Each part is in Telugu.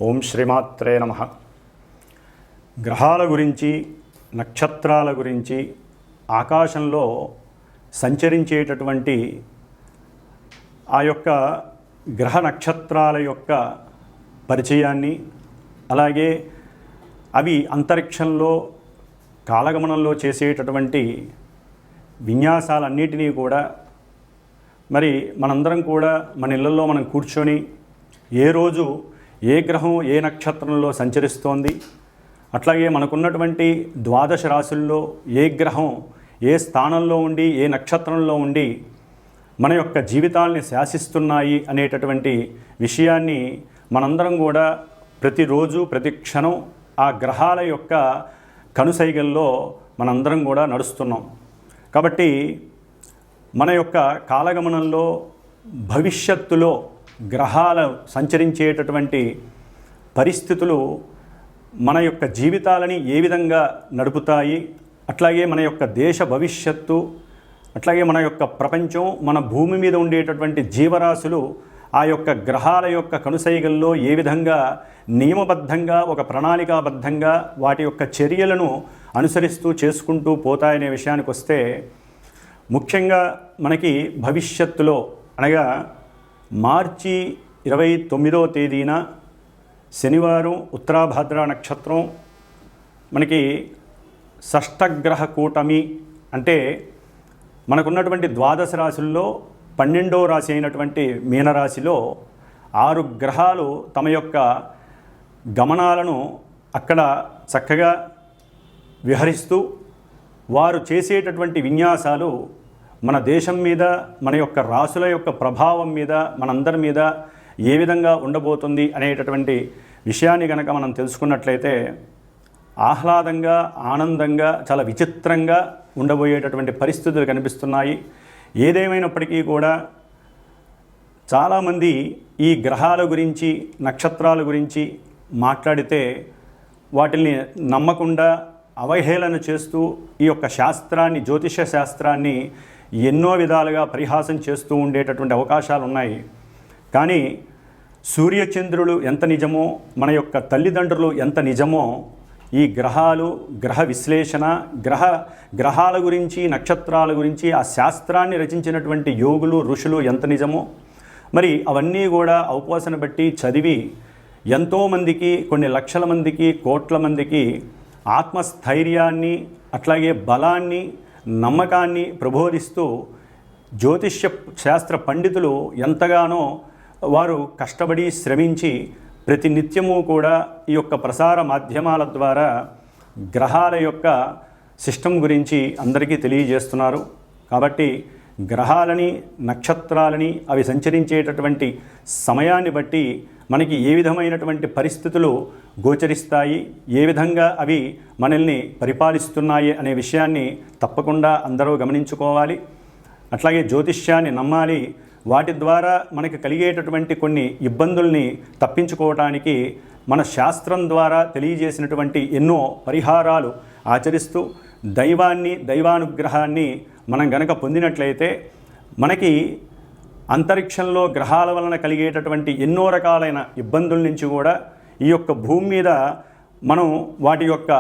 ఓం శ్రీమాత్రే నమః. గ్రహాల గురించి, నక్షత్రాల గురించి, ఆకాశంలో సంచరించేటటువంటి ఆ యొక్క గ్రహ నక్షత్రాల యొక్క పరిచయాన్ని, అలాగే అవి అంతరిక్షంలో కాలగమనంలో చేసేటటువంటి విన్యాసాలన్నిటినీ కూడా మరి మనందరం కూడా మన ఇళ్ళల్లో మనం కూర్చొని ఏ రోజు ఏ గ్రహం ఏ నక్షత్రంలో సంచరిస్తోంది, అట్లాగే మనకున్నటువంటి ద్వాదశ రాశుల్లో ఏ గ్రహం ఏ స్థానంలో ఉండి ఏ నక్షత్రంలో ఉండి మన యొక్క జీవితాల్ని శాసిస్తున్నాయి అనేటటువంటి విషయాన్ని మనందరం కూడా ప్రతిరోజు ప్రతి క్షణం ఆ గ్రహాల యొక్క కనుసైగల్లో మనందరం కూడా నడుస్తున్నాం. కాబట్టి మన యొక్క కాలగమనంలో భవిష్యత్తులో గ్రహాలు సంచరించేటటువంటి పరిస్థితులు మన యొక్క జీవితాలని ఏ విధంగా నడుపుతాయి, అట్లాగే మన యొక్క దేశ భవిష్యత్తు, అట్లాగే మన యొక్క ప్రపంచం, మన భూమి మీద ఉండేటటువంటి జీవరాశులు ఆ యొక్క గ్రహాల యొక్క కనుసైగల్లో ఏ విధంగా నియమబద్ధంగా ఒక ప్రణాళికాబద్ధంగా వాటి యొక్క చర్యలను అనుసరిస్తూ చేసుకుంటూ పోతాయనే విషయానికి వస్తే, ముఖ్యంగా మనకి భవిష్యత్తులో అనగా మార్చి 29వ తేదీన శనివారం ఉత్తరాభాద్ర నక్షత్రం మనకి షష్టగ్రహ కూటమి అంటే మనకున్నటువంటి ద్వాదశ రాశుల్లో 12వ రాశి అయినటువంటి మీనరాశిలో 6 గ్రహాలు తమ యొక్క గమనాలను అక్కడ చక్కగా విహరిస్తూ వారు చేసేటటువంటి విన్యాసాలు మన దేశం మీద, మన యొక్క రాశుల యొక్క ప్రభావం మీద, మనందరి మీద ఏ విధంగా ఉండబోతుంది అనేటటువంటి విషయాన్ని కనుక మనం తెలుసుకున్నట్లయితే ఆహ్లాదంగా, ఆనందంగా, చాలా విచిత్రంగా ఉండబోయేటటువంటి పరిస్థితులు కనిపిస్తున్నాయి. ఏదేమైనప్పటికీ కూడా చాలామంది ఈ గ్రహాల గురించి, నక్షత్రాల గురించి మాట్లాడితే వాటిని నమ్మకుండా అవహేళన చేస్తూ ఈ యొక్క శాస్త్రాన్ని, జ్యోతిష శాస్త్రాన్ని ఎన్నో విధాలుగా పరిహాసం చేస్తూ ఉండేటటువంటి అవకాశాలు ఉన్నాయి. కానీ సూర్యచంద్రులు ఎంత నిజమో, మన యొక్క తల్లిదండ్రులు ఎంత నిజమో, ఈ గ్రహాలు, గ్రహ విశ్లేషణ, గ్రహాల గురించి, నక్షత్రాల గురించి ఆ శాస్త్రాన్ని రచించినటువంటి యోగులు, ఋషులు ఎంత నిజమో, మరి అవన్నీ కూడా అవపోసన బట్టి చదివి ఎంతోమందికి, కొన్ని లక్షల మందికి, కోట్ల మందికి ఆత్మస్థైర్యాన్ని, అట్లాగే బలాన్ని, నమ్మకాన్ని ప్రబోధిస్తూ జ్యోతిష్య శాస్త్ర పండితులు ఎంతగానో వారు కష్టపడి శ్రమించి ప్రతి నిత్యము కూడా ఈ యొక్క ప్రసార మాధ్యమాల ద్వారా గ్రహాల యొక్క సిస్టమ్ గురించి అందరికీ తెలియజేస్తున్నారు. కాబట్టి గ్రహాలని, నక్షత్రాలని అవి సంచరించేటటువంటి సమయాన్ని బట్టి మనకి ఏ విధమైనటువంటి పరిస్థితులు గోచరిస్తాయి, ఏ విధంగా అవి మనల్ని పరిపాలిస్తున్నాయి అనే విషయాన్ని తప్పకుండా అందరూ గమనించుకోవాలి. అట్లాగే జ్యోతిష్యాన్ని నమ్మాలి. వాటి ద్వారా మనకి కలిగేటటువంటి కొన్ని ఇబ్బందుల్ని తప్పించుకోవటానికి మన శాస్త్రం ద్వారా తెలియజేసినటువంటి ఎన్నో పరిహారాలు ఆచరిస్తూ దైవాన్ని, దైవానుగ్రహాన్ని మనం గనక పొందినట్లయితే మనకి అంతరిక్షంలో గ్రహాల వలన కలిగేటటువంటి ఎన్నో రకాలైన ఇబ్బందుల నుంచి కూడా ఈ యొక్క భూమి మీద మనం వాటి యొక్క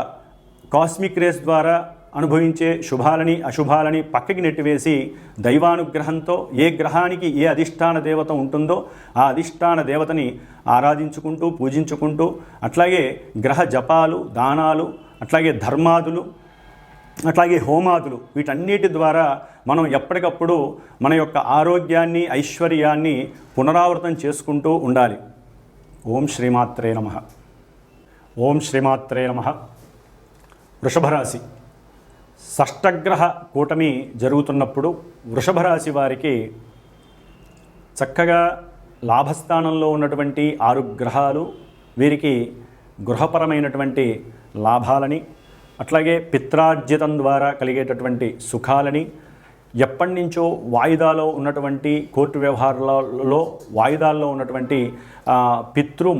కాస్మిక్ రేస్ ద్వారా అనుభవించే శుభాలని, అశుభాలని పక్కకి నెట్టివేసి దైవానుగ్రహంతో ఏ గ్రహానికి ఏ అధిష్టాన దేవత ఉంటుందో ఆ అధిష్టాన దేవతని ఆరాధించుకుంటూ, పూజించుకుంటూ, అట్లాగే గ్రహ జపాలు, దానాలు, అట్లాగే ధర్మాదులు, అట్లాగే హోమాదులు, వీటన్నిటి ద్వారా మనం ఎప్పటికప్పుడు మన యొక్క ఆరోగ్యాన్ని, ఐశ్వర్యాన్ని పునరావృతం చేసుకుంటూ ఉండాలి. ఓం శ్రీమాత్రే నమః. ఓం శ్రీమాత్రే నమః. వృషభ రాశి షష్టగ్రహ కూటమి జరుగుతున్నప్పుడు వృషభ రాశి వారికి చక్కగా లాభస్థానంలో ఉన్నటువంటి 6 గ్రహాలు వీరికి గృహపరమైనటువంటి లాభాలని, అట్లాగే పిత్రార్జితం ద్వారా కలిగేటటువంటి సుఖాలని, ఎప్పటి నుంచో వాయిదాలో ఉన్నటువంటి కోర్టు వ్యవహారాలలో వాయిదాల్లో ఉన్నటువంటి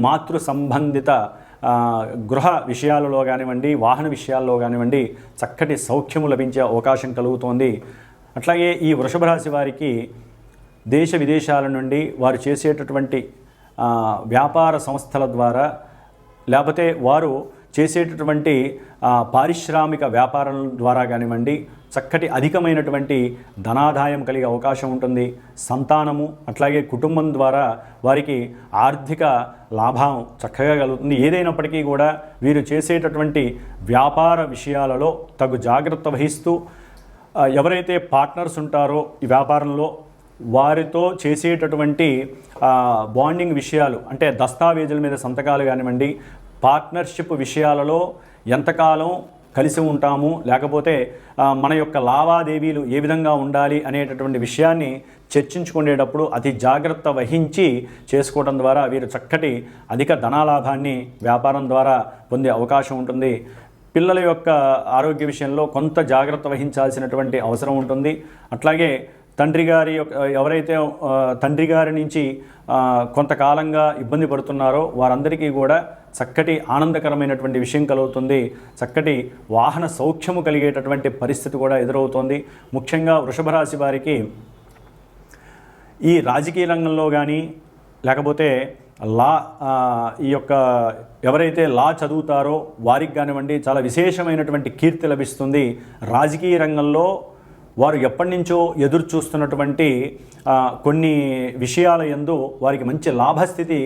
మాతృ సంబంధిత గృహ విషయాలలో కానివ్వండి, వాహన విషయాల్లో కానివ్వండి చక్కటి సౌఖ్యము లభించే అవకాశం కలుగుతోంది. అట్లాగే ఈ వృషభ రాశి వారికి దేశ విదేశాల నుండి వారు చేసేటటువంటి వ్యాపార సంస్థల ద్వారా లేకపోతే వారు చేసేటటువంటి పారిశ్రామిక వ్యాపారం ద్వారా కానివ్వండి చక్కటి అధికమైనటువంటి ధనాదాయం కలిగే అవకాశం ఉంటుంది. సంతానము అట్లాగే కుటుంబం ద్వారా వారికి ఆర్థిక లాభం చక్కగా కలుగుతుంది. ఏదైనప్పటికీ కూడా వీరు చేసేటటువంటి వ్యాపార విషయాలలో తగు జాగ్రత్త వహిస్తూ ఎవరైతే పార్ట్నర్స్ ఉంటారో ఈ వ్యాపారంలో వారితో చేసేటటువంటి బాండింగ్ విషయాలు అంటే దస్తావేజుల మీద సంతకాలు కానివ్వండి, పార్ట్నర్షిప్ విషయాలలో ఎంతకాలం కలిసి ఉంటాము, లేకపోతే మన యొక్క లావాదేవీలు ఏ విధంగా ఉండాలి అనేటటువంటి విషయాన్ని చర్చించుకునేటప్పుడు అతి జాగ్రత్త వహించి చేసుకోవడం ద్వారా వీరు చక్కటి అధిక ధనాలాభాన్ని వ్యాపారం ద్వారా పొందే అవకాశం ఉంటుంది. పిల్లల యొక్క ఆరోగ్య విషయంలో కొంత జాగ్రత్త వహించాల్సినటువంటి అవసరం ఉంటుంది. అట్లాగే తండ్రి గారి ఎవరైతే తండ్రి గారి నుంచి కొంతకాలంగా ఇబ్బంది పడుతున్నారో వారందరికీ కూడా చక్కటి ఆనందకరమైనటువంటి విషయం కలుగుతుంది. చక్కటి వాహన సౌఖ్యము కలిగేటటువంటి పరిస్థితి కూడా ఎదురవుతుంది. ముఖ్యంగా వృషభ రాశి వారికి ఈ రాజకీయ రంగంలో కానీ లేకపోతే ఈ యొక్క ఎవరైతే లా చదువుతారో వారికి కానివ్వండి చాలా విశేషమైనటువంటి కీర్తి లభిస్తుంది. రాజకీయ రంగంలో వారు ఎప్పటి నుంచో ఎదురు చూస్తున్నటువంటి కొన్ని విషయాల యందు వారికి మంచి లాభస్థితి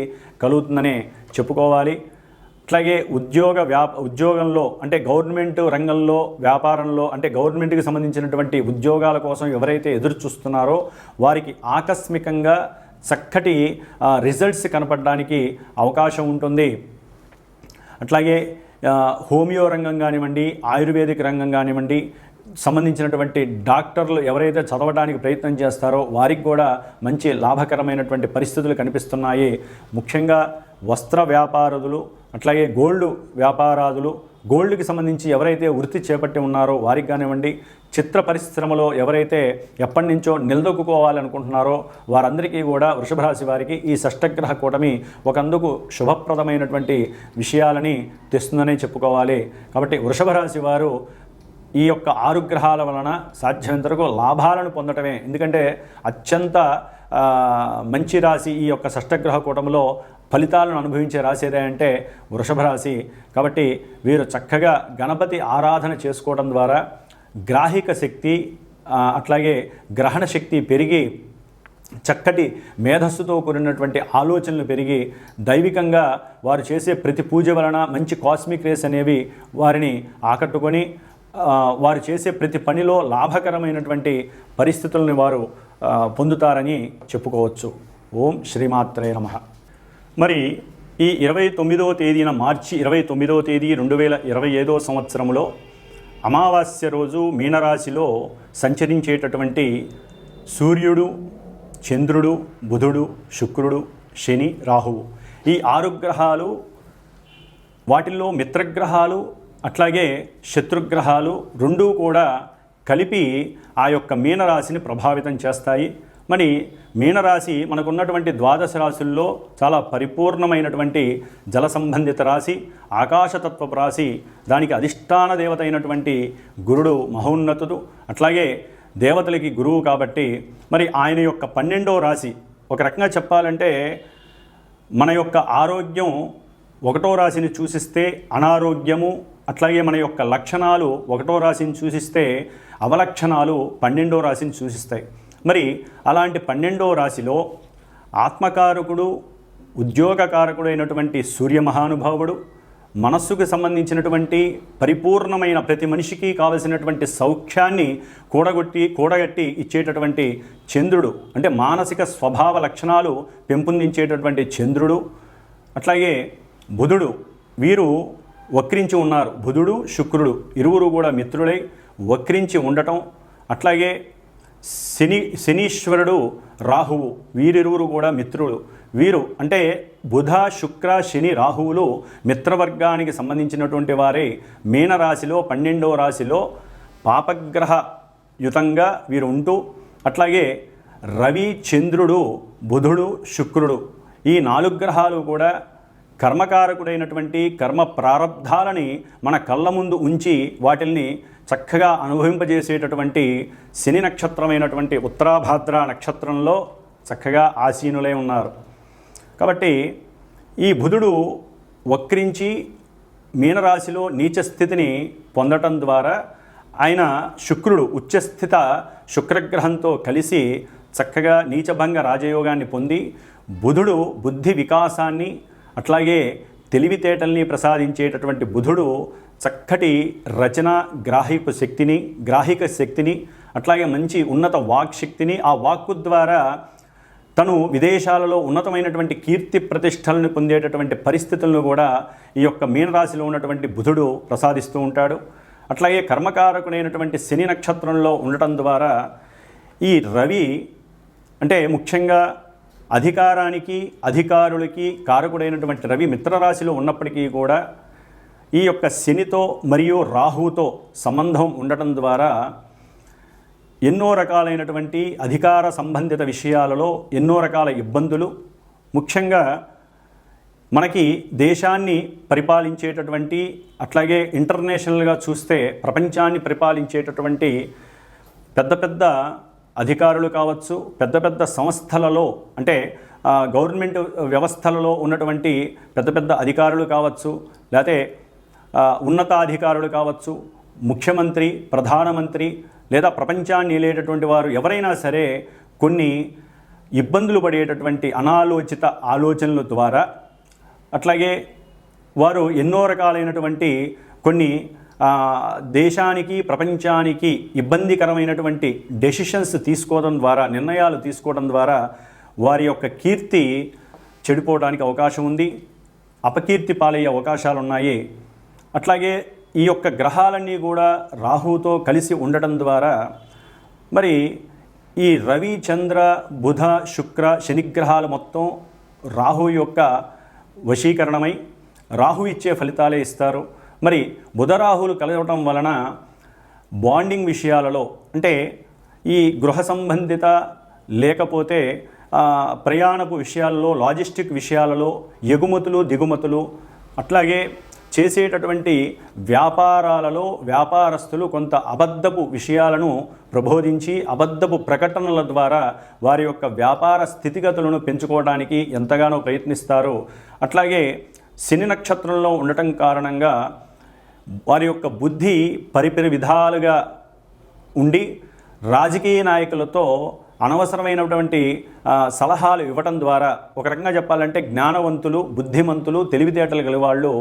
కలుగుతుందనే చెప్పుకోవాలి. అట్లాగే ఉద్యోగంలో అంటే గవర్నమెంట్ రంగంలో వ్యాపారంలో అంటే గవర్నమెంట్కి సంబంధించినటువంటి ఉద్యోగాల కోసం ఎవరైతే ఎదురు చూస్తున్నారో వారికి ఆకస్మికంగా చక్కటి రిజల్ట్స్ కనపడడానికి అవకాశం ఉంటుంది. అట్లాగే హోమియో రంగం కానివ్వండి, ఆయుర్వేదిక్ రంగం కానివ్వండి సంబంధించినటువంటి డాక్టర్లు ఎవరైతే చదవడానికి ప్రయత్నం చేస్తారో వారికి కూడా మంచి లాభకరమైనటువంటి పరిస్థితులు కనిపిస్తున్నాయి. ముఖ్యంగా వస్త్ర వ్యాపారులు అట్లాగే గోల్డ్ వ్యాపారాదులు గోల్డ్కి సంబంధించి ఎవరైతే వృత్తి చేపట్టి ఉన్నారో వారికి కానివ్వండి, చిత్ర పరిశ్రమలో ఎవరైతే ఎప్పటి నుంచో నిలదొక్కుకోవాలనుకుంటున్నారో వారందరికీ కూడా వృషభ రాశి వారికి ఈ షష్టగ్రహ కూటమి ఒకందుకు శుభప్రదమైనటువంటి విషయాలని తెస్తుందనే చెప్పుకోవాలి. కాబట్టి వృషభ రాశి వారు ఈ యొక్క 6 గ్రహాల వలన సాధ్యమైనంత వరకు లాభాలను పొందటమే. ఎందుకంటే అత్యంత మంచి రాశి ఈ యొక్క షష్టగ్రహ కూటమిలో ఫలితాలను అనుభవించే రాశి ఏదంటే వృషభ రాశి. కాబట్టి వీరు చక్కగా గణపతి ఆరాధన చేసుకోవడం ద్వారా గ్రాహిక శక్తి అట్లాగే గ్రహణ శక్తి పెరిగి చక్కటి మేధస్సుతో కూడినటువంటి ఆలోచనలు పెరిగి దైవికంగా వారు చేసే ప్రతి పూజ వలన మంచి కాస్మిక్ రేస్ అనేవి వారిని ఆకట్టుకొని వారు చేసే ప్రతి పనిలో లాభకరమైనటువంటి పరిస్థితులను వారు పొందుతారని చెప్పుకోవచ్చు. ఓం శ్రీమాత్రే నమః. మరి ఈ 29వ తేదీన మార్చి 29వ తేదీ 2025 సంవత్సరంలో అమావాస్య రోజు మీనరాశిలో సంచరించేటటువంటి సూర్యుడు, చంద్రుడు, బుధుడు, శుక్రుడు, శని, రాహువు ఈ 6 గ్రహాలు వాటిల్లో మిత్రగ్రహాలు అట్లాగే శత్రుగ్రహాలు రెండూ కూడా కలిపి ఆ యొక్క మీనరాశిని ప్రభావితం చేస్తాయి. మరి మీనరాశి మనకున్నటువంటి ద్వాదశ రాశుల్లో చాలా పరిపూర్ణమైనటువంటి జల సంబంధిత రాశి, ఆకాశతత్వపు రాశి. దానికి అధిష్టాన దేవత అయినటువంటి గురుడు మహోన్నతుడు, అట్లాగే దేవతలకి గురువు కాబట్టి మరి ఆయన యొక్క 12వ రాశి ఒక రకంగా చెప్పాలంటే మన యొక్క ఆరోగ్యం 1వ రాశిని సూచిస్తే అనారోగ్యము, అట్లాగే మన యొక్క లక్షణాలు 1వ రాశిని సూచిస్తే అవలక్షణాలు 12వ రాశిని సూచిస్తాయి. మరి అలాంటి 12వ రాశిలో ఆత్మకారకుడు, ఉద్యోగకారకుడు అయినటువంటి సూర్య మహానుభావుడు, మనస్సుకు సంబంధించినటువంటి పరిపూర్ణమైన ప్రతి మనిషికి కావలసినటువంటి సౌఖ్యాన్ని కూడగట్టి ఇచ్చేటటువంటి చంద్రుడు అంటే మానసిక స్వభావ లక్షణాలు పెంపొందించేటటువంటి చంద్రుడు, అట్లాగే బుధుడు వీరు వక్రించి ఉన్నారు. బుధుడు, శుక్రుడు ఇరువురు కూడా మిత్రులై వక్రించి ఉండటం, అట్లాగే శనీశ్వరుడు, రాహువు వీరిరువురు కూడా మిత్రులు. వీరు అంటే బుధ, శుక్ర, శని, రాహువులు మిత్రవర్గానికి సంబంధించినటువంటి వారే. మీనరాశిలో 12వ రాశిలో పాపగ్రహ యుతంగా వీరు ఉంటూ, అట్లాగే రవి, చంద్రుడు, బుధుడు, శుక్రుడు ఈ 4 గ్రహాలు కూడా కర్మకారకుడైనటువంటి కర్మ ప్రారబ్ధాలని మన కళ్ళ ముందు ఉంచి వాటిల్ని చక్కగా అనుభవింపజేసేటటువంటి శని నక్షత్రమైనటువంటి ఉత్తరాభాద్ర నక్షత్రంలో చక్కగా ఆసీనులై ఉన్నారు. కాబట్టి ఈ బుధుడు వక్రించి మీనరాశిలో నీచ స్థితిని పొందటం ద్వారా ఆయన శుక్రుడు ఉచ్చస్థిత శుక్రగ్రహంతో కలిసి చక్కగా నీచభంగ రాజయోగాన్ని పొంది బుధుడు బుద్ధి వికాసాన్ని అట్లాగే తెలివితేటల్ని ప్రసాదించేటటువంటి బుధుడు చక్కటి రచన గ్రాహిక శక్తిని అట్లాగే మంచి ఉన్నత వాక్ శక్తిని ఆ వాక్కు ద్వారా తను విదేశాలలో ఉన్నతమైనటువంటి కీర్తి ప్రతిష్టలను పొందేటటువంటి పరిస్థితులను కూడా ఈ యొక్క మీనరాశిలో ఉన్నటువంటి బుధుడు ప్రసాదిస్తూ ఉంటాడు. అట్లాగే కర్మకారకుడైనటువంటి శని నక్షత్రంలో ఉండటం ద్వారా ఈ రవి అంటే ముఖ్యంగా అధికారానికి అధికారులకి కారకుడైనటువంటి రవి మిత్రరాశిలో ఉన్నప్పటికీ కూడా ఈ యొక్క శనితో మరియు రాహుతో సంబంధం ఉండటం ద్వారా ఎన్నో రకాలైనటువంటి అధికార సంబంధిత విషయాలలో ఎన్నో రకాల ఇబ్బందులు, ముఖ్యంగా మనకి దేశాన్ని పరిపాలించేటటువంటి అట్లాగే ఇంటర్నేషనల్గా చూస్తే ప్రపంచాన్ని పరిపాలించేటటువంటి పెద్ద పెద్ద అధికారులు కావచ్చు, పెద్ద పెద్ద సంస్థలలో అంటే గవర్నమెంట్ వ్యవస్థలలో ఉన్నటువంటి పెద్ద పెద్ద అధికారులు కావచ్చు, లేకపోతే ఉన్నతాధికారులు కావచ్చు, ముఖ్యమంత్రి, ప్రధానమంత్రి లేదా ప్రపంచాన్ని ఏలేటటువంటి వారు ఎవరైనా సరే కొన్ని ఇబ్బందులు పడేటటువంటి అనాలోచిత ఆలోచనల ద్వారా అట్లాగే వారు ఎన్నో రకాలైనటువంటి కొన్ని దేశానికి ప్రపంచానికి ఇబ్బందికరమైనటువంటి డెసిషన్స్ తీసుకోవడం ద్వారా నిర్ణయాలు తీసుకోవడం ద్వారా వారి యొక్క కీర్తి చెడిపోవడానికి అవకాశం ఉంది, అపకీర్తి పాలయ్యే అవకాశాలు ఉన్నాయి. అట్లాగే ఈ యొక్క గ్రహాలన్నీ కూడా రాహుతో కలిసి ఉండటం ద్వారా మరి ఈ రవి చంద్ర బుధ శుక్ర శనిగ్రహాలు మొత్తం రాహు యొక్క వశీకరణమై రాహు ఇచ్చే ఫలితాలే ఇస్తారు. మరి బుధ రాహులు కలవటం వలన బాండింగ్ విషయాలలో అంటే ఈ గృహ సంబంధిత లేకపోతే ప్రయాణపు విషయాలలో లాజిస్టిక్ విషయాలలో ఎగుమతులు దిగుమతులు అట్లాగే చేసేటటువంటి వ్యాపారాలలో వ్యాపారస్తులు కొంత అబద్ధపు విషయాలను ప్రబోధించి అబద్ధపు ప్రకటనల ద్వారా వారి యొక్క వ్యాపార స్థితిగతులను పెంచుకోవడానికి ఎంతగానో ప్రయత్నిస్తారు. అట్లాగే శని నక్షత్రంలో ఉండటం కారణంగా వారి యొక్క బుద్ధి పరిపరి విధాలుగా ఉండి రాజకీయ నాయకులతో అనవసరమైనటువంటి సలహాలు ఇవ్వటం ద్వారా ఒక రకంగా చెప్పాలంటే జ్ఞానవంతులు, బుద్ధిమంతులు, తెలివితేటలు గల వాళ్ళు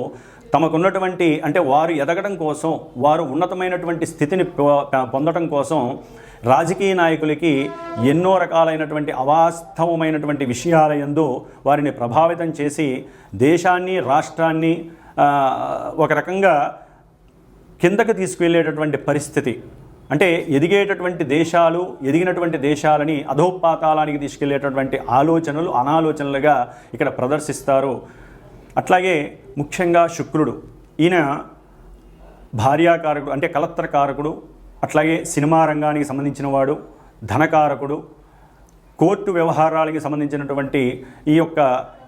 తమకున్నటువంటి అంటే వారు ఎదగడం కోసం, వారు ఉన్నతమైనటువంటి స్థితిని పొందడం కోసం రాజకీయ నాయకులకి ఎన్నో రకాలైనటువంటి అవాస్తవమైనటువంటి విషయాల యందు వారిని ప్రభావితం చేసి దేశాన్ని రాష్ట్రాన్ని ఒక రకంగా కిందకు తీసుకువెళ్ళేటటువంటి పరిస్థితి, అంటే ఎదిగినటువంటి దేశాలని అధోపాతాళానికి తీసుకెళ్లేటటువంటి ఆలోచనలు అనాలోచనలుగా ఇక్కడ ప్రదర్శిస్తారు. అట్లాగే ముఖ్యంగా శుక్రుడు, ఈయన భార్యాకారకుడు అంటే కలత్రకారకుడు, అట్లాగే సినిమా రంగానికి సంబంధించిన వాడు, ధనకారకుడు, కోర్టు వ్యవహారాలకి సంబంధించినటువంటి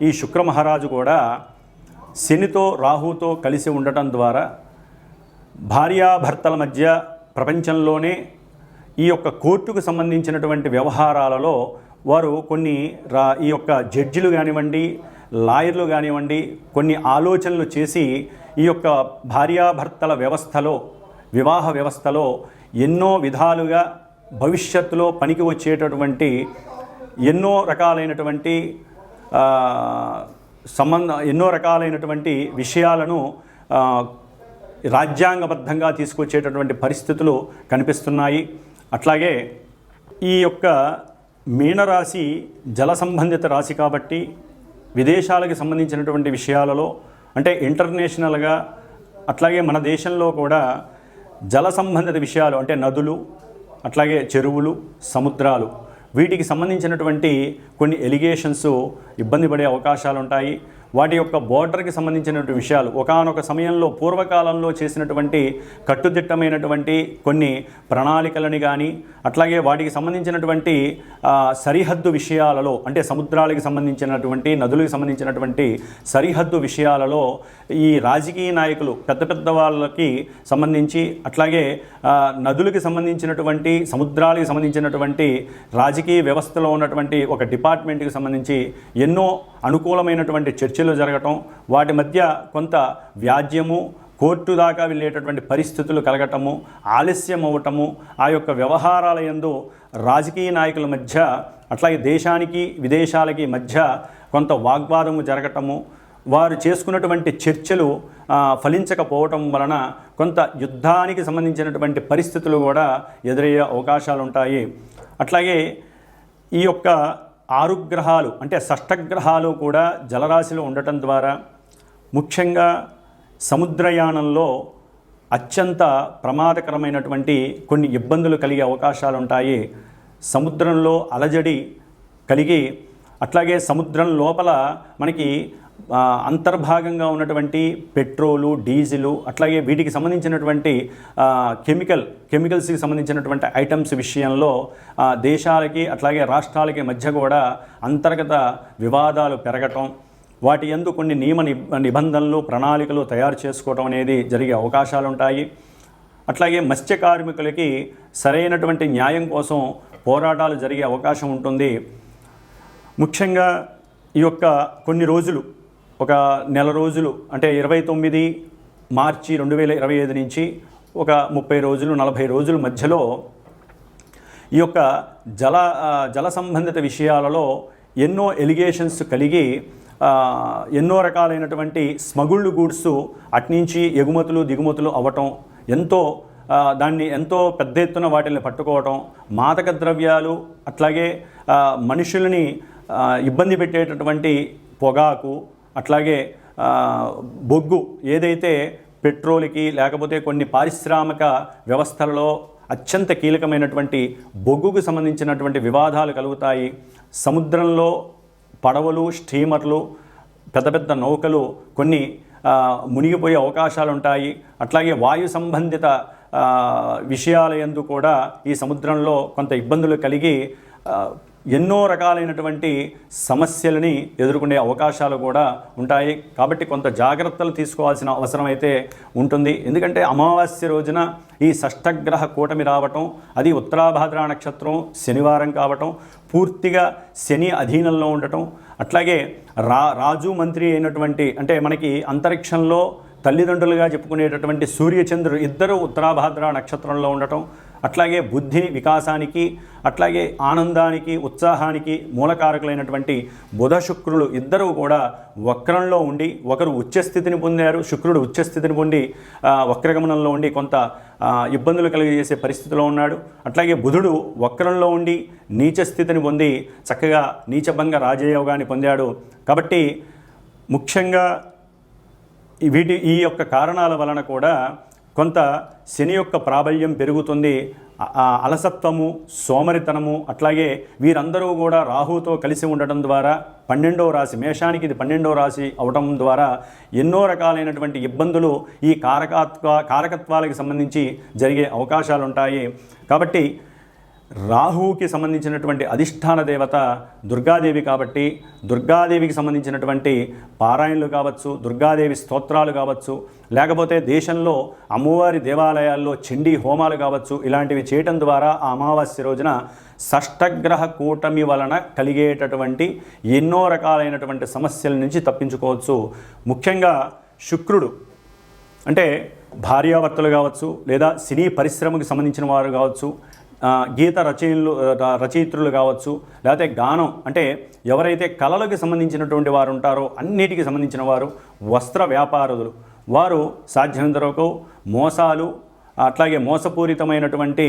ఈ శుక్ర మహారాజు కూడా శనితో రాహుతో కలిసి ఉండటం ద్వారా భార్యాభర్తల మధ్య ప్రపంచంలోనే ఈ యొక్క కోర్టుకు సంబంధించినటువంటి వ్యవహారాలలో వారు కొన్ని ఈ యొక్క జడ్జిలు కానివ్వండి, లాయర్లు కానివ్వండి కొన్ని ఆలోచనలు చేసి ఈ యొక్క భార్యాభర్తల వ్యవస్థలో, వివాహ వ్యవస్థలో ఎన్నో విధాలుగా భవిష్యత్తులో పనికి వచ్చేటటువంటి ఎన్నో రకాలైనటువంటి విషయాలను రాజ్యాంగబద్ధంగా తీసుకొచ్చేటటువంటి పరిస్థితులు కనిపిస్తున్నాయి. అట్లాగే ఈ యొక్క మీనరాశి జల సంబంధిత రాశి కాబట్టి విదేశాలకు సంబంధించినటువంటి విషయాలలో అంటే ఇంటర్నేషనల్గా అట్లాగే మన దేశంలో కూడా జల సంబంధిత విషయాలు అంటే నదులు, అట్లాగే చెరువులు, సముద్రాలు వీటికి సంబంధించినటువంటి కొన్ని ఎలిగేషన్స్ ఇబ్బంది పడే అవకాశాలు ఉంటాయి. వాటి యొక్క బోర్డర్కి సంబంధించినటువంటి విషయాలు ఒకానొక సమయంలో పూర్వకాలంలో చేసినటువంటి కట్టుదిట్టమైనటువంటి కొన్ని ప్రణాళికలని కానీ అట్లాగే వాటికి సంబంధించినటువంటి సరిహద్దు విషయాలలో అంటే సముద్రాలకు సంబంధించినటువంటి నదులకు సంబంధించినటువంటి సరిహద్దు విషయాలలో ఈ రాజకీయ నాయకులు పెద్ద పెద్ద వాళ్ళకి సంబంధించి, అట్లాగే నదులకి సంబంధించినటువంటి, సముద్రాలకు సంబంధించినటువంటి రాజకీయ వ్యవస్థలో ఉన్నటువంటి ఒక డిపార్ట్మెంట్కి సంబంధించి ఎన్నో అనుకూలమైనటువంటి చర్చలు జరగటం, వాటి మధ్య కొంత వ్యాజ్యము, కోర్టు దాకా వెళ్ళేటటువంటి పరిస్థితులు కలగటము, ఆలస్యం అవ్వటము, ఆ యొక్క వ్యవహారాల యందు రాజకీయ నాయకుల మధ్య, అట్లాగే దేశానికి విదేశాలకి మధ్య కొంత వాగ్వాదము జరగటము, వారు చేసుకున్నటువంటి చర్చలు ఫలించకపోవటం వలన కొంత యుద్ధానికి సంబంధించినటువంటి పరిస్థితులు కూడా ఎదురయ్యే అవకాశాలు ఉంటాయి. అట్లాగే ఈ యొక్క 6 గ్రహాలు అంటే షష్టగ్రహాలు కూడా జలరాశిలో ఉండటం ద్వారా ముఖ్యంగా సముద్రయానంలో అత్యంత ప్రమాదకరమైనటువంటి కొన్ని ఇబ్బందులు కలిగే అవకాశాలు ఉంటాయి. సముద్రంలో అలజడి కలిగి, అట్లాగే సముద్రం లోపల మనకి అంతర్భాగంగా ఉన్నటువంటి పెట్రోలు, డీజిలు, అట్లాగే వీటికి సంబంధించినటువంటి కెమికల్స్కి సంబంధించినటువంటి ఐటమ్స్ విషయంలో దేశాలకి అట్లాగే రాష్ట్రాలకి మధ్య కూడా అంతర్గత వివాదాలు పెరగటం, వాటి యందు కొన్ని నిబంధనలు, ప్రణాళికలు తయారు చేసుకోవడం అనేది జరిగే అవకాశాలు ఉంటాయి. అట్లాగే మత్స్య కార్మికులకి సరైనటువంటి న్యాయం కోసం పోరాటాలు జరిగే అవకాశం ఉంటుంది. ముఖ్యంగా ఈ యొక్క కొన్ని రోజులు, ఒక నెల రోజులు అంటే 29 మార్చి 2025 నుంచి ఒక 30 రోజులు 40 రోజుల మధ్యలో ఈ యొక్క జల సంబంధిత విషయాలలో ఎన్నో ఎలిగేషన్స్ కలిగి ఎన్నో రకాలైనటువంటి స్మగుల్డ్ గూడ్స్ అట్నుంచి ఎగుమతులు దిగుమతులు అవ్వటం, దాన్ని ఎంతో పెద్ద ఎత్తున వాటిని పట్టుకోవటం, మాదక ద్రవ్యాలు, అట్లాగే మనుషుల్ని ఇబ్బంది పెట్టేటటువంటి పొగాకు, అట్లాగే బొగ్గు, ఏదైతే పెట్రోల్కి లేకపోతే కొన్ని పారిశ్రామిక వ్యవస్థలలో అత్యంత కీలకమైనటువంటి బొగ్గుకు సంబంధించినటువంటి వివాదాలు కలుగుతాయి. సముద్రంలో పడవలు, స్టీమర్లు, పెద్ద పెద్ద నౌకలు కొన్ని మునిగిపోయే అవకాశాలు ఉంటాయి. అట్లాగే వాయు సంబంధిత విషయాల యందు కూడా ఈ సముద్రంలో కొంత ఇబ్బందులు కలిగి ఎన్నో రకాలైనటువంటి సమస్యలని ఎదుర్కొనే అవకాశాలు కూడా ఉంటాయి. కాబట్టి కొంత జాగ్రత్తలు తీసుకోవాల్సిన అవసరం అయితే ఉంటుంది. ఎందుకంటే అమావాస్య రోజున ఈ షష్టగ్రహ కూటమి రావటం, అది ఉత్తరాభాద్ర నక్షత్రం శనివారం కావటం, పూర్తిగా శని అధీనంలో ఉండటం, అట్లాగే రాజు మంత్రి అయినటువంటి, అంటే మనకి అంతరిక్షంలో తల్లిదండ్రులుగా చెప్పుకునేటటువంటి సూర్యచంద్రుడు ఇద్దరు ఉత్తరాభాద్ర నక్షత్రంలో ఉండటం, అట్లాగే బుద్ధి వికాసానికి, అట్లాగే ఆనందానికి, ఉత్సాహానికి మూలకారకులైనటువంటి బుధ శుక్రులు ఇద్దరు కూడా వక్రంలో ఉండి, ఒకరు ఉచ్చస్థితిని పొందారు, శుక్రుడు ఉచ్చస్థితిని పొంది వక్రగమనంలో ఉండి కొంత ఇబ్బందులు కలిగజేసే పరిస్థితిలో ఉన్నాడు. అట్లాగే బుధుడు వక్రంలో ఉండి నీచస్థితిని పొంది చక్కగా నీచభంగ రాజయోగాన్ని పొందాడు. కాబట్టి ముఖ్యంగా ఈ యొక్క కారణాల వలన కూడా కొంత శని యొక్క ప్రాబల్యం పెరుగుతుంది. అలసత్వము, సోమరితనము, అట్లాగే వీరందరూ కూడా రాహుతో కలిసి ఉండటం ద్వారా 12వ రాశి, మేషానికి ఇది 12వ రాశి అవటం ద్వారా ఎన్నో రకాలైనటువంటి ఇబ్బందులు ఈ కారకత్వాలకు సంబంధించి జరిగే అవకాశాలు ఉంటాయి. కాబట్టి రాహువుకి సంబంధించినటువంటి అధిష్టాన దేవత దుర్గాదేవి కాబట్టి దుర్గాదేవికి సంబంధించినటువంటి పారాయణలు కావచ్చు, దుర్గాదేవి స్తోత్రాలు కావచ్చు, లేకపోతే దేశంలో అమ్మవారి దేవాలయాల్లో చండీ హోమాలు కావచ్చు, ఇలాంటివి చేయటం ద్వారా ఆ అమావాస్య రోజున షష్టగ్రహ కూటమి వలన కలిగేటటువంటి ఎన్నో రకాలైనటువంటి సమస్యల నుంచి తప్పించుకోవచ్చు. ముఖ్యంగా శుక్రుడు అంటే భార్యాభర్తలు కావచ్చు, లేదా సినీ పరిశ్రమకు సంబంధించిన వారు కావచ్చు, గీత రచయిత్రులు కావచ్చు, లేకపోతే గానం అంటే ఎవరైతే కళలకు సంబంధించినటువంటి వారు ఉంటారో అన్నిటికీ సంబంధించిన వారు, వస్త్ర వ్యాపారులు, వారు సాధ్యమైనంత వరకు మోసాలు, అట్లాగే మోసపూరితమైనటువంటి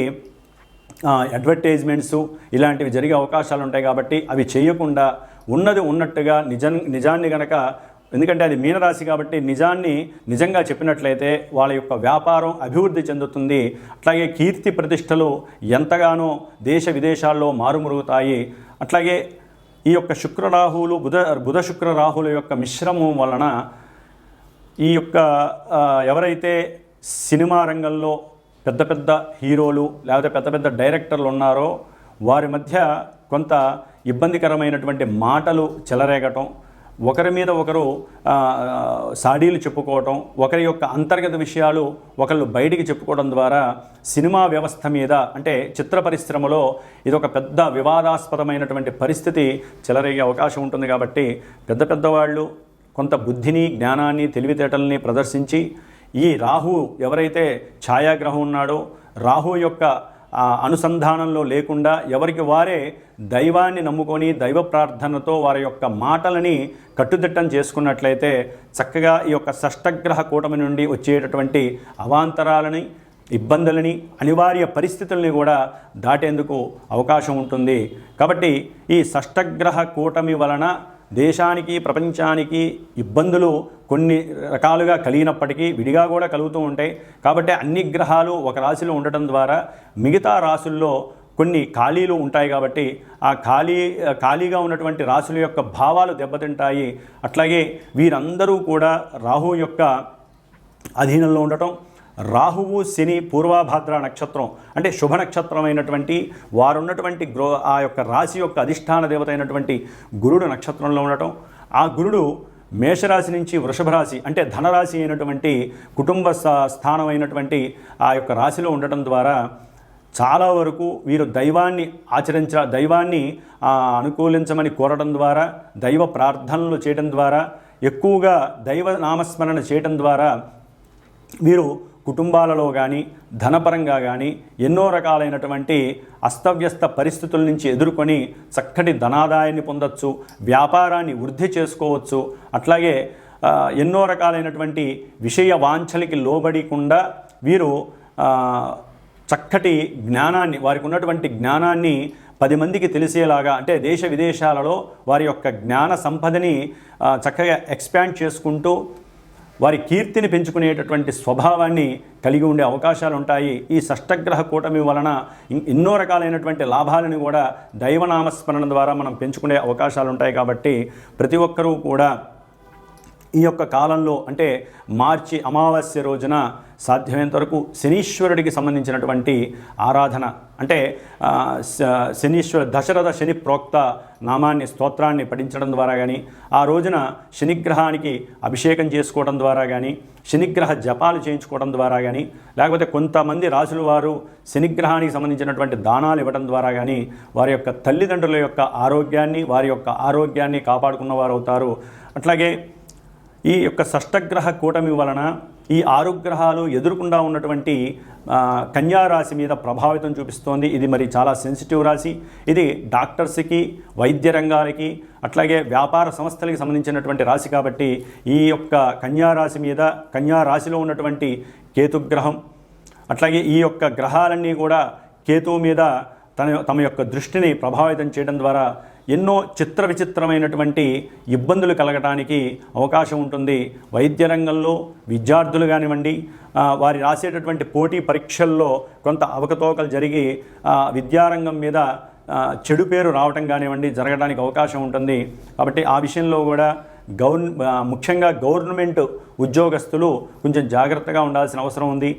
అడ్వర్టైజ్మెంట్స్ ఇలాంటివి జరిగే అవకాశాలు ఉంటాయి. కాబట్టి అవి చేయకుండా ఉన్నది ఉన్నట్టుగా నిజాన్ని గనక, ఎందుకంటే అది మీనరాశి కాబట్టి నిజాన్ని నిజంగా చెప్పినట్లయితే వాళ్ళ యొక్క వ్యాపారం అభివృద్ధి చెందుతుంది. అట్లాగే కీర్తి ప్రతిష్టలు ఎంతగానో దేశ విదేశాల్లో మారుమరుగుతాయి. అట్లాగే ఈ యొక్క శుక్రరాహువులు బుధ శుక్ర రాహుల యొక్క మిశ్రమం వలన ఈ యొక్క ఎవరైతే సినిమా రంగంలో పెద్ద పెద్ద హీరోలు లేకపోతే పెద్ద పెద్ద డైరెక్టర్లు ఉన్నారో వారి మధ్య కొంత ఇబ్బందికరమైనటువంటి మాటలు చెలరేగటం, ఒకరి మీద ఒకరు సాడీలు చెప్పుకోవటం, ఒకరి యొక్క అంతర్గత విషయాలు ఒకళ్ళు బయటికి చెప్పుకోవడం ద్వారా సినిమా వ్యవస్థ మీద అంటే చిత్ర పరిశ్రమలో ఇదొక పెద్ద వివాదాస్పదమైనటువంటి పరిస్థితి చెలరేగే అవకాశం ఉంటుంది. కాబట్టి పెద్దవాళ్ళు కొంత బుద్ధిని, జ్ఞానాన్ని, తెలివితేటల్ని ప్రదర్శించి ఈ రాహు ఎవరైతే ఛాయాగ్రహం ఉన్నాడో రాహు యొక్క అనుసంధానంలో లేకుండా ఎవరికి వారే దైవాన్ని నమ్ముకొని దైవ ప్రార్థనతో వారి యొక్క మాటలని కట్టుదిట్టం చేసుకున్నట్లయితే చక్కగా ఈ యొక్క షష్టగ్రహ కూటమి నుండి వచ్చేటటువంటి అవాంతరాలని, ఇబ్బందులని, అనివార్య పరిస్థితుల్ని కూడా దాటేందుకు అవకాశం ఉంటుంది. కాబట్టి ఈ షష్టగ్రహ కూటమి వలన దేశానికి, ప్రపంచానికి ఇబ్బందులు కొన్ని రకాలుగా కలిగినప్పటికీ విడిగా కూడా కలుగుతూ ఉంటాయి. కాబట్టి అన్ని గ్రహాలు ఒక రాశిలో ఉండటం ద్వారా మిగతా రాశుల్లో కొన్ని ఖాళీలు ఉంటాయి. కాబట్టి ఆ ఖాళీగా ఉన్నటువంటి రాశుల యొక్క భావాలు దెబ్బతింటాయి. అట్లాగే వీరందరూ కూడా రాహు యొక్క అధీనంలో ఉండటం, రాహువు శని పూర్వభాద్ర నక్షత్రం అంటే శుభ నక్షత్రమైనటువంటి వారున్నటువంటి ఆ యొక్క రాశి యొక్క అధిష్టాన దేవత అయినటువంటి గురుడు నక్షత్రంలో ఉండటం, ఆ గురుడు మేషరాశి నుంచి వృషభ రాశి అంటే ధనరాశి అయినటువంటి కుటుంబ స్థానం అయినటువంటి ఆ యొక్క రాశిలో ఉండటం ద్వారా చాలా వరకు వీరు దైవాన్ని అనుకూలించమని కోరడం ద్వారా, దైవ ప్రార్థనలు చేయడం ద్వారా, ఎక్కువగా దైవ నామస్మరణ చేయడం ద్వారా వీరు కుటుంబాలలో కానీ ధనపరంగా కానీ ఎన్నో రకాలైనటువంటి అస్తవ్యస్త పరిస్థితుల నుంచి ఎదుర్కొని చక్కటి ధనాదాయాన్ని పొందొచ్చు, వ్యాపారాన్ని వృద్ధి చేసుకోవచ్చు. అట్లాగే ఎన్నో రకాలైనటువంటి విషయ వాంఛలకి లోబడకుండా వీరు చక్కటి జ్ఞానాన్ని, వారికి ఉన్నటువంటి జ్ఞానాన్ని 10 మందికి తెలిసేలాగా అంటే దేశ విదేశాలలో వారి యొక్క జ్ఞాన సంపదని చక్కగా ఎక్స్పాండ్ చేసుకుంటూ వారి కీర్తిని పెంచుకునేటటువంటి స్వభావాన్ని కలిగి ఉండే అవకాశాలు ఉంటాయి. ఈ షష్టగ్రహ కూటమి వలన ఎన్నో రకాలైనటువంటి లాభాలను కూడా దైవనామస్మరణ ద్వారా మనం పెంచుకునే అవకాశాలు ఉంటాయి. కాబట్టి ప్రతి ఒక్కరూ కూడా ఈ యొక్క కాలంలో అంటే మార్చి అమావాస్య రోజున సాధ్యమైనంత వరకు శనీశ్వరుడికి సంబంధించినటువంటి ఆరాధన అంటే దశరథ శని ప్రోక్త నామాన్ని, స్తోత్రాన్ని పఠించడం ద్వారా కానీ, ఆ రోజున శనిగ్రహానికి అభిషేకం చేసుకోవడం ద్వారా కానీ, శనిగ్రహ జపాలు చేయించుకోవడం ద్వారా కానీ, లేకపోతే కొంతమంది రాసుల వారు శనిగ్రహానికి సంబంధించినటువంటి దానాలు ఇవ్వడం ద్వారా కానీ వారి యొక్క తల్లిదండ్రుల యొక్క ఆరోగ్యాన్ని, వారి యొక్క ఆరోగ్యాన్ని కాపాడుకున్నవారు అవుతారు. అట్లాగే ఈ యొక్క షష్టగ్రహ కూటమి వలన ఈ 6 గ్రహాలు ఎదురుకుండా ఉన్నటువంటి కన్యారాశి మీద ప్రభావితం చూపిస్తోంది. ఇది మరి చాలా సెన్సిటివ్ రాశి. ఇది డాక్టర్స్కి, వైద్య రంగాలకి, అట్లాగే వ్యాపార సంస్థలకి సంబంధించినటువంటి రాశి. కాబట్టి ఈ యొక్క కన్యారాశి మీద, కన్యారాశిలో ఉన్నటువంటి కేతుగ్రహం, అట్లాగే ఈ యొక్క గ్రహాలన్నీ కూడా కేతువు మీద తమ యొక్క దృష్టిని ప్రభావితం చేయడం ద్వారా ఎన్నో చిత్ర విచిత్రమైనటువంటి ఇబ్బందులు కలగటానికి అవకాశం ఉంటుంది. వైద్య రంగంలో విద్యార్థులు కానివ్వండి, వారి రాసేటటువంటి పోటీ పరీక్షల్లో కొంత అవకతవకలు జరిగి విద్యారంగం మీద చెడు పేరు రావటం కానివ్వండి జరగడానికి అవకాశం ఉంటుంది. కాబట్టి ఆ విషయంలో కూడా ముఖ్యంగా గవర్నమెంట్ ఉద్యోగస్తులు కొంచెం జాగ్రత్తగా ఉండాల్సిన అవసరం ఉంది.